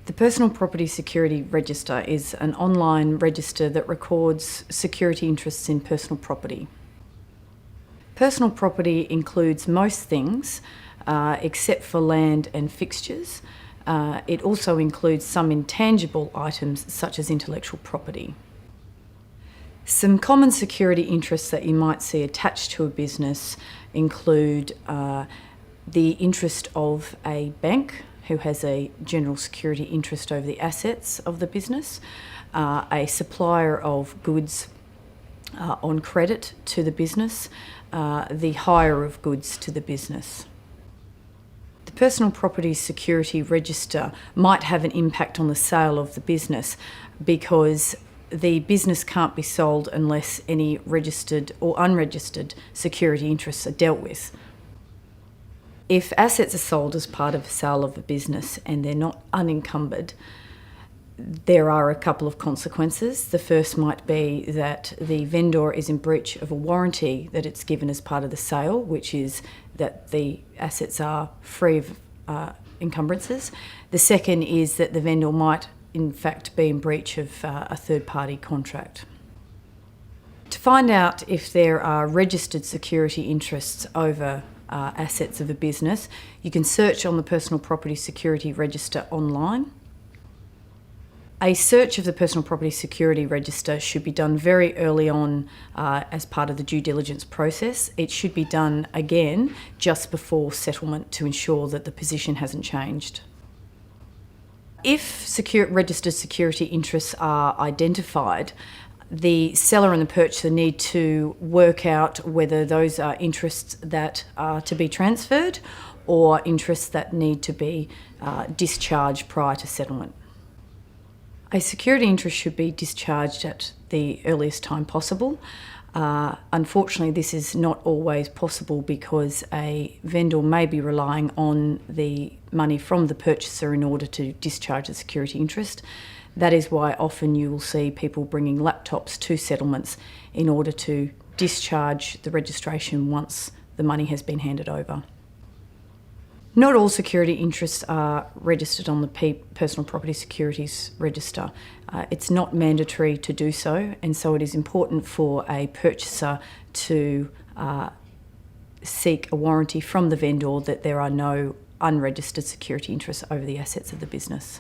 The Personal Property Security Register is an online register that records security interests in personal property. Personal property includes most things, except for land and fixtures. It also includes some intangible items such as intellectual property. Some common security interests that you might see attached to a business include the interest of a bank who has a general security interest over the assets of the business, a supplier of goods on credit to the business, the hire of goods to the business. The Personal Property Security Register might have an impact on the sale of the business because the business can't be sold unless any registered or unregistered security interests are dealt with. If assets are sold as part of the sale of a business and they're not unencumbered, there are a couple of consequences. The first might be that the vendor is in breach of a warranty that it's given as part of the sale, which is that the assets are free of encumbrances. The second is that the vendor might in fact be in breach of a third-party contract. To find out if there are registered security interests over assets of a business, you can search on the Personal Property Security Register online. A search of the Personal Property Security Register should be done very early on as part of the due diligence process. It should be done again just before settlement to ensure that the position hasn't changed. If registered security interests are identified, the seller and the purchaser need to work out whether those are interests that are to be transferred or interests that need to be discharged prior to settlement. A security interest should be discharged at the earliest time possible. Unfortunately, this is not always possible because a vendor may be relying on the money from the purchaser in order to discharge the security interest. That is why often you will see people bringing laptops to settlements in order to discharge the registration once the money has been handed over. Not all security interests are registered on the Personal Property Securities Register. It's not mandatory to do so, and so it is important for a purchaser to seek a warranty from the vendor that there are no unregistered security interests over the assets of the business.